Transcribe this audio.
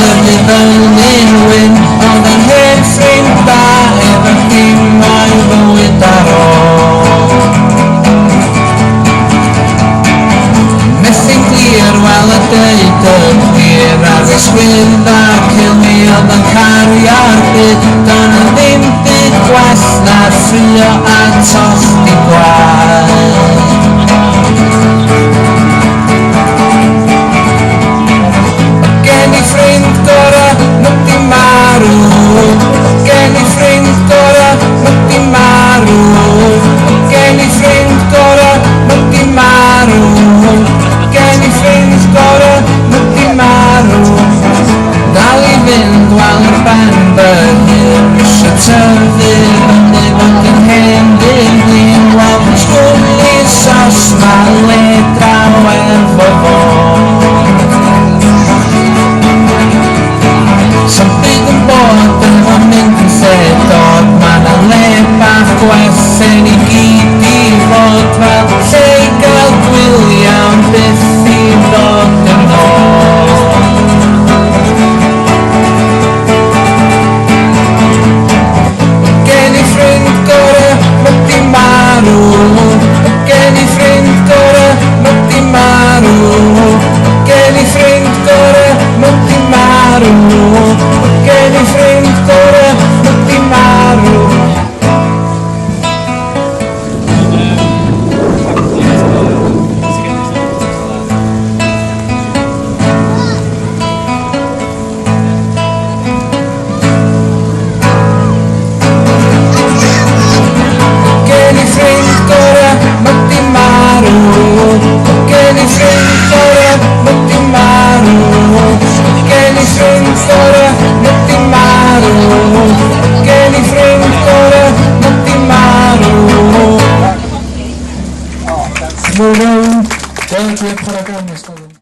of the burning wind on the head frame bar, everything might go with that all. Missing clear while the day took clear, I was with that kill me on the carrier bit, done a limpid quest, not free at tosti quest. Bueno,